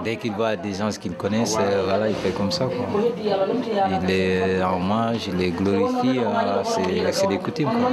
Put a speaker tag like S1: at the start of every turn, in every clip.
S1: Dès qu'il voit des gens qu'il connaissent, voilà, il fait comme ça, quoi. Il les en hommage, il les glorifie, c'est des coutumes, quoi.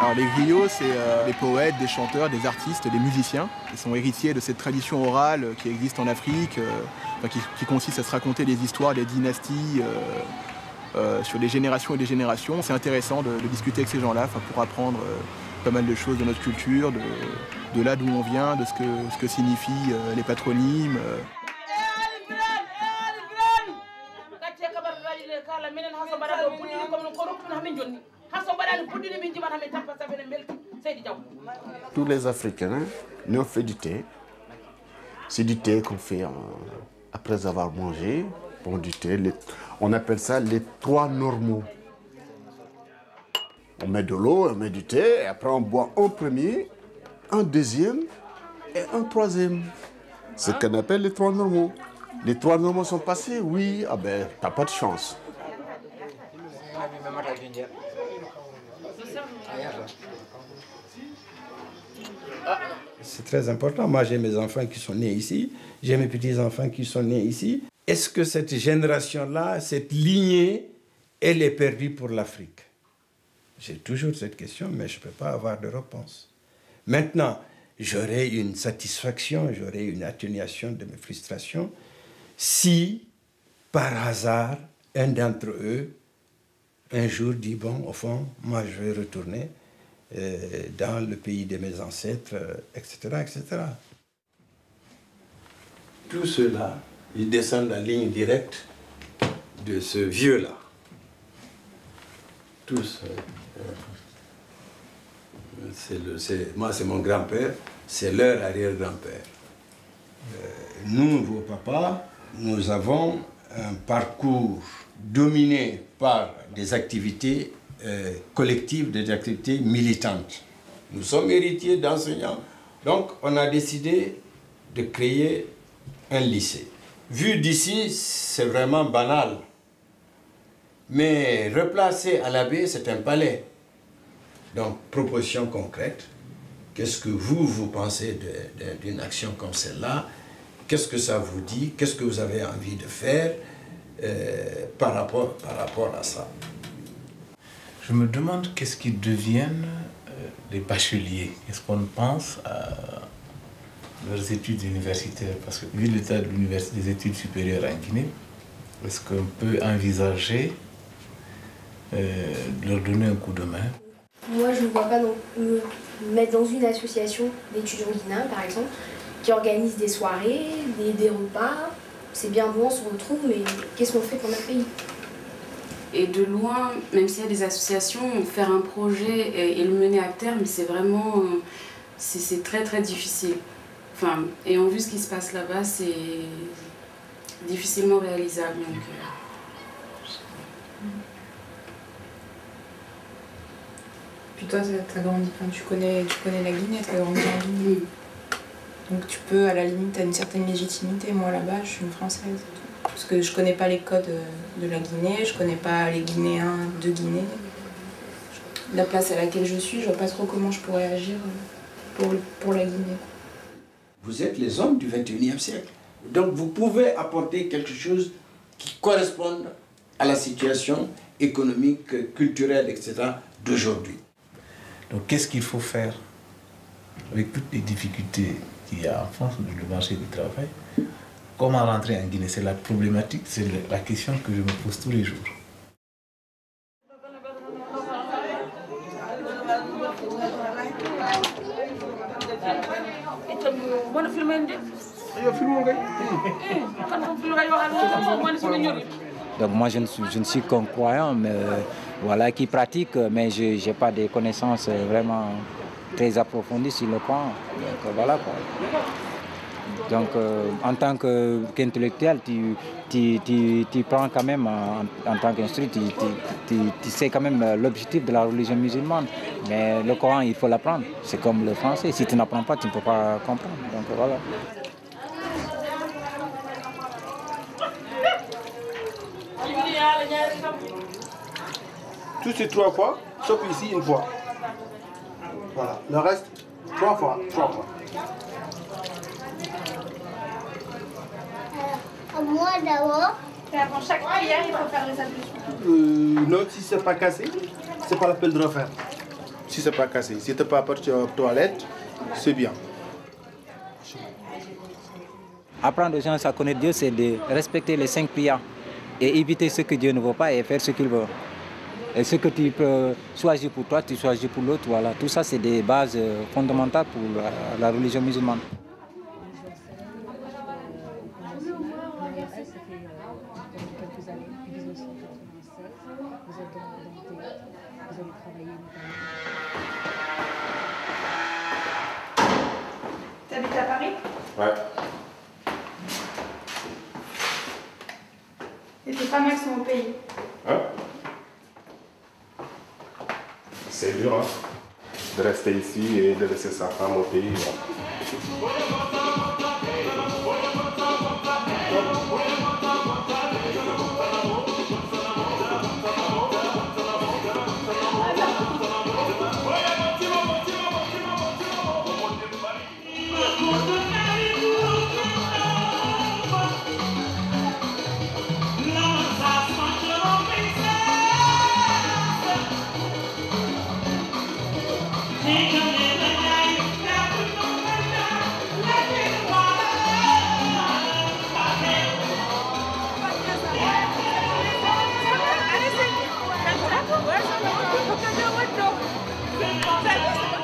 S2: Alors les griots, c'est des poètes, des chanteurs, des artistes, des musiciens. Ils sont héritiers de cette tradition orale qui existe en Afrique, qui consiste à se raconter des histoires, des dynasties sur des générations et des générations. C'est intéressant de discuter avec ces gens-là pour apprendre pas mal de choses de notre culture, de là d'où on vient, de ce que signifient les patronymes.
S3: Tous les Africains, nous on fait du thé. C'est du thé qu'on fait après avoir mangé. Bon, du thé, on appelle ça les 3 normaux. On met de l'eau, on met du thé, et après on boit un premier, un deuxième et un troisième. C'est ce qu'on appelle les 3 normaux. Les 3 normaux sont passés, oui, ah ben, t'as pas de chance.
S4: C'est très important. Moi, j'ai mes enfants qui sont nés ici. J'ai mes petits-enfants qui sont nés ici. Est-ce que cette génération-là, cette lignée, elle est perdue pour l'Afrique? J'ai toujours cette question, mais je ne peux pas avoir de réponse. Maintenant, j'aurai une satisfaction, j'aurai une atténuation de mes frustrations si, par hasard, un d'entre eux, un jour dit, bon, au fond, moi, je vais retourner dans le pays de mes ancêtres, etc., etc. Tout cela, ils descendent la ligne directe de ce vieux-là. Tous. Moi, c'est mon grand-père, c'est leur arrière-grand-père. Nous, vos papas, nous avons un parcours dominé par des activités collectives, des activités militantes. Nous sommes héritiers d'enseignants, donc on a décidé de créer un lycée. Vu d'ici, c'est vraiment banal. Mais replacé à la baie, c'est un palais. Donc, proposition concrète. Qu'est-ce que vous pensez d'une action comme celle-là? Qu'est-ce que ça vous dit? Qu'est-ce que vous avez envie de faire par rapport à ça?
S5: Je me demande qu'est-ce qu'ils deviennent les bacheliers. Est-ce qu'on pense à leurs études universitaires? Parce que vu l'état des études supérieures en Guinée, est-ce qu'on peut envisager de leur donner un coup de main?
S6: Moi, je ne vois pas me mettre dans une association d'étudiants guinéens, par exemple, qui organise des soirées, des repas. C'est bien beau, on se retrouve, mais qu'est-ce qu'on fait pour notre pays?
S7: Et de loin, même s'il y a des associations, faire un projet et le mener à terme, c'est vraiment... c'est très très difficile. Enfin, et en vue ce qui se passe là-bas, c'est difficilement réalisable. Donc,
S8: Puis toi, t'as grandi, tu connais la Guinée, t'as grandi en Guinée. Donc tu peux, à la limite, t'as une certaine légitimité. Moi là-bas, je suis une Française. Parce que je connais pas les codes de la Guinée, je connais pas les Guinéens de Guinée. La place à laquelle je suis, je vois pas trop comment je pourrais agir pour la Guinée.
S4: Vous êtes les hommes du XXIe siècle. Donc vous pouvez apporter quelque chose qui corresponde à la situation économique, culturelle, etc. d'aujourd'hui.
S5: Donc qu'est-ce qu'il faut faire avec toutes les difficultés qu'il y a en France sur le marché du travail? Comment rentrer en Guinée? C'est la problématique, c'est la question que je me pose tous les jours.
S1: Donc moi je ne suis qu'un croyant, mais voilà, qui pratique, mais je n'ai pas des connaissances vraiment très approfondies sur le Coran. Donc voilà quoi. Donc en tant qu'intellectuel, tu prends quand même, en tant qu'instructeur, tu sais quand même l'objectif de la religion musulmane. Mais le Coran, il faut l'apprendre. C'est comme le français. Si tu n'apprends pas, tu ne peux pas comprendre. Donc voilà.
S9: Tout c'est 3 fois, sauf ici 1 fois. Voilà. Le reste, 3 fois. 3 fois.
S10: Moi d'abord.
S8: Et avant chaque prière, il faut faire les ablutions.
S9: Non, si c'est pas cassé, c'est pas la peine de refaire. Si c'est pas cassé, si t'es pas parti aux toilettes, c'est bien.
S1: Apprendre aux gens à connaître Dieu, c'est de respecter les 5 prières et éviter ce que Dieu ne veut pas et faire ce qu'il veut. Et ce que tu peux choisir pour toi, tu choisis pour l'autre. Voilà. Tout ça, c'est des bases fondamentales pour la religion musulmane.
S8: Tu habites à Paris?
S9: Ouais.
S8: Et tes femmes, elles sont au pays?
S9: Hein? C'est dur, hein, de rester ici et de laisser sa femme au pays.
S11: Where's the